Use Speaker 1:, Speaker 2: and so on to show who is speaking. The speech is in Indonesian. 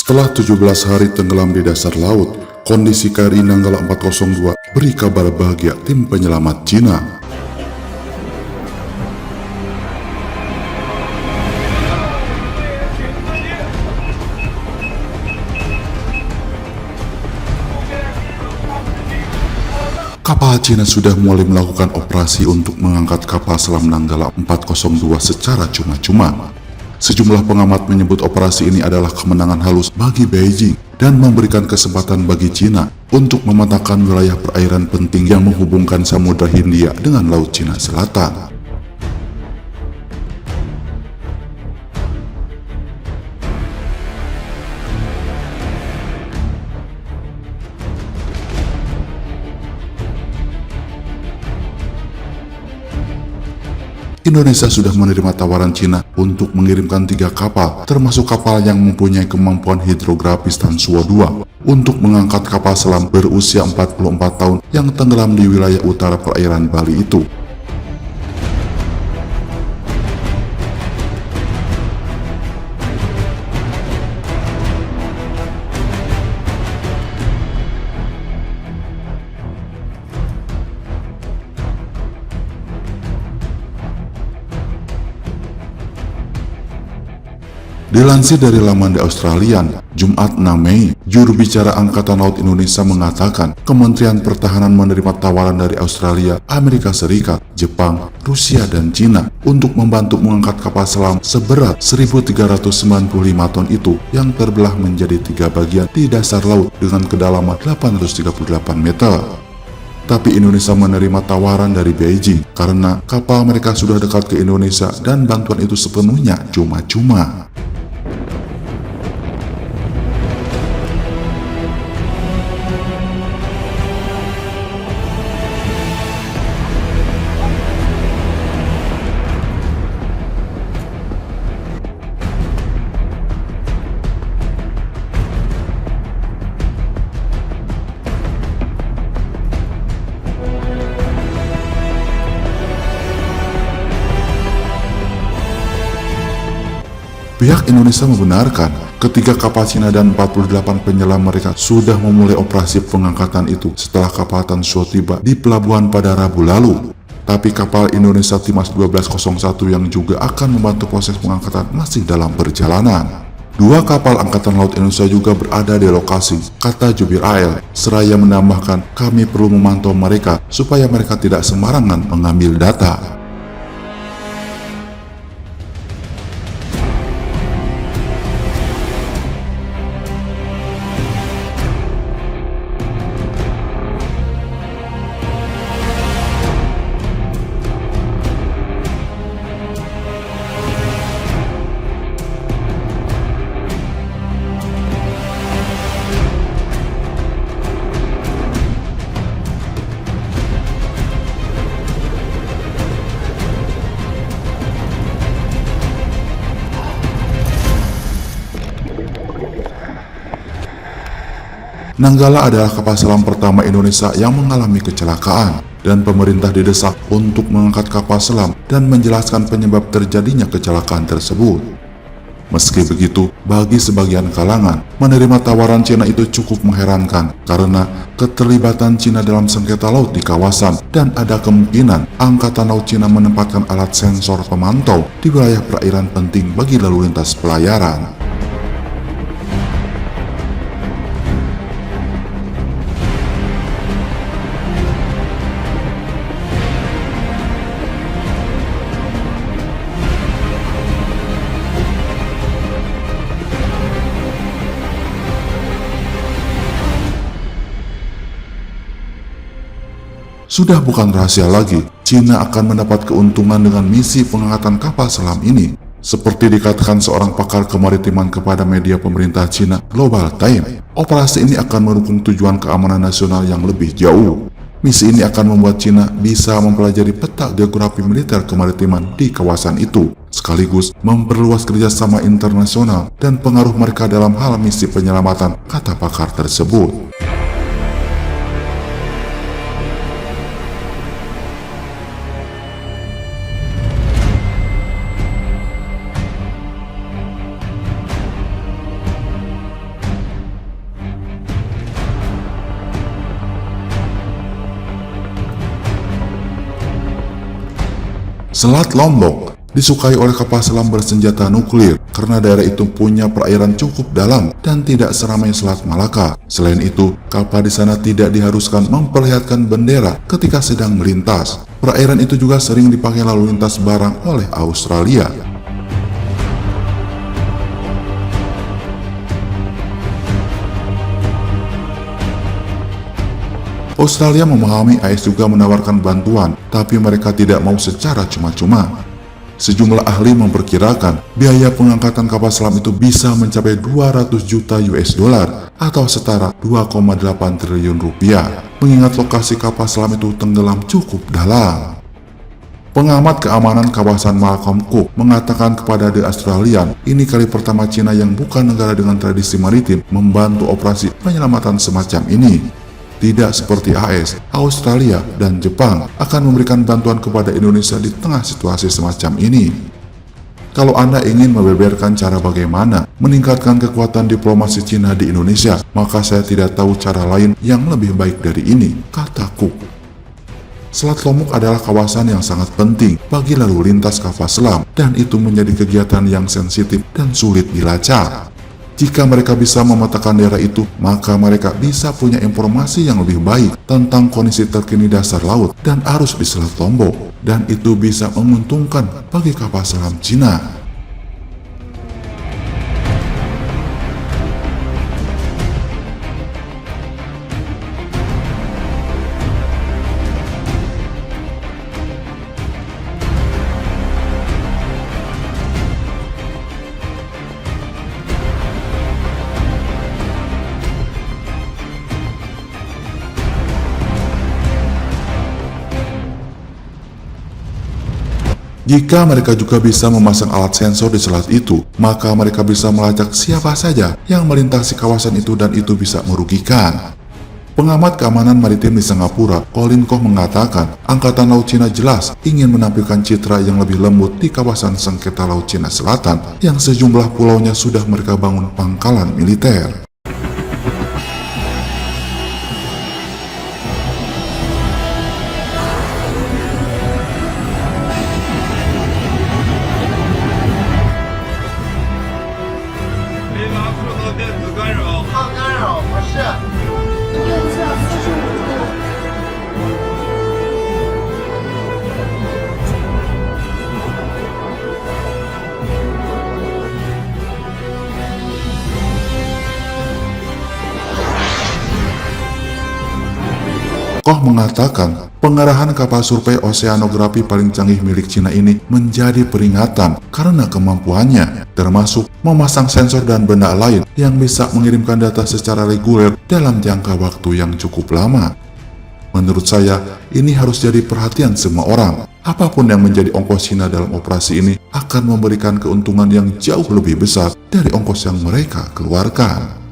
Speaker 1: Setelah 17 hari tenggelam di dasar laut, kondisi KRI Nanggala 402 beri kabar bahagia tim penyelamat Cina. Kapal Cina sudah mulai melakukan operasi untuk mengangkat kapal selam Nanggala 402 secara cuma-cuma. Sejumlah pengamat menyebut operasi ini adalah kemenangan halus bagi Beijing dan memberikan kesempatan bagi Cina untuk memetakan wilayah perairan penting yang menghubungkan Samudra Hindia dengan Laut Cina Selatan. Indonesia sudah menerima tawaran Cina untuk mengirimkan 3 kapal, termasuk kapal yang mempunyai kemampuan hidrografis Tansuo 2, untuk mengangkat kapal selam berusia 44 tahun yang tenggelam di wilayah utara perairan Bali itu. Dilansir dari laman The Australian, Jumat 6 Mei, juru bicara Angkatan Laut Indonesia mengatakan Kementerian Pertahanan menerima tawaran dari Australia, Amerika Serikat, Jepang, Rusia, dan Cina untuk membantu mengangkat kapal selam seberat 1.395 ton itu yang terbelah menjadi 3 bagian di dasar laut dengan kedalaman 838 meter. Tapi Indonesia menerima tawaran dari Beijing karena kapal mereka sudah dekat ke Indonesia dan bantuan itu sepenuhnya cuma-cuma. Pihak Indonesia membenarkan ketiga kapal Cina dan 48 penyelam mereka sudah memulai operasi pengangkatan itu setelah kapal Tansuo tiba di pelabuhan pada Rabu lalu. Tapi kapal Indonesia Timas 1201 yang juga akan membantu proses pengangkatan masih dalam perjalanan. 2 kapal Angkatan Laut Indonesia juga berada di lokasi, kata jubir AL, seraya menambahkan kami perlu memantau mereka supaya mereka tidak sembarangan mengambil data. Nanggala adalah kapal selam pertama Indonesia yang mengalami kecelakaan, dan pemerintah didesak untuk mengangkat kapal selam dan menjelaskan penyebab terjadinya kecelakaan tersebut. Meski begitu, bagi sebagian kalangan, menerima tawaran Cina itu cukup mengherankan karena keterlibatan Cina dalam sengketa laut di kawasan dan ada kemungkinan Angkatan Laut Cina menempatkan alat sensor pemantau di wilayah perairan penting bagi lalu lintas pelayaran. Sudah bukan rahasia lagi, Cina akan mendapat keuntungan dengan misi pengangkatan kapal selam ini. Seperti dikatakan seorang pakar kemaritiman kepada media pemerintah Cina, Global Time, operasi ini akan mendukung tujuan keamanan nasional yang lebih jauh. Misi ini akan membuat Cina bisa mempelajari peta geografi militer kemaritiman di kawasan itu, sekaligus memperluas kerjasama internasional dan pengaruh mereka dalam hal misi penyelamatan, kata pakar tersebut. Selat Lombok disukai oleh kapal selam bersenjata nuklir karena daerah itu punya perairan cukup dalam dan tidak seramai Selat Malaka. Selain itu, kapal di sana tidak diharuskan memperlihatkan bendera ketika sedang melintas. Perairan itu juga sering dipakai lalu lintas barang oleh Australia. Australia memahami AS juga menawarkan bantuan, tapi mereka tidak mau secara cuma-cuma. Sejumlah ahli memperkirakan biaya pengangkatan kapal selam itu bisa mencapai 200 juta US dollar atau setara 2,8 triliun rupiah, mengingat lokasi kapal selam itu tenggelam cukup dalam. Pengamat keamanan kawasan Malcolm Cook mengatakan kepada The Australian, ini kali pertama Cina yang bukan negara dengan tradisi maritim membantu operasi penyelamatan semacam ini. Tidak seperti AS, Australia, dan Jepang akan memberikan bantuan kepada Indonesia di tengah situasi semacam ini. Kalau Anda ingin membeberkan cara bagaimana meningkatkan kekuatan diplomasi Cina di Indonesia, maka saya tidak tahu cara lain yang lebih baik dari ini, kata Cook. Selat Lombok adalah kawasan yang sangat penting bagi lalu lintas kapal selam, dan itu menjadi kegiatan yang sensitif dan sulit dilacak. Jika mereka bisa memetakan daerah itu, maka mereka bisa punya informasi yang lebih baik tentang kondisi terkini dasar laut dan arus di Selat Lombok, dan itu bisa menguntungkan bagi kapal selam Cina. Jika mereka juga bisa memasang alat sensor di selat itu, maka mereka bisa melacak siapa saja yang melintasi kawasan itu dan itu bisa merugikan. Pengamat keamanan maritim di Singapura, Colin Koh mengatakan, Angkatan Laut Cina jelas ingin menampilkan citra yang lebih lembut di kawasan sengketa Laut Cina Selatan yang sejumlah pulaunya sudah mereka bangun pangkalan militer. Koh mengatakan, pengarahan kapal survei oseanografi paling canggih milik Cina ini menjadi peringatan karena kemampuannya, termasuk memasang sensor dan benda lain yang bisa mengirimkan data secara reguler dalam jangka waktu yang cukup lama. Menurut saya, ini harus jadi perhatian semua orang. Apapun yang menjadi ongkos Cina dalam operasi ini akan memberikan keuntungan yang jauh lebih besar dari ongkos yang mereka keluarkan.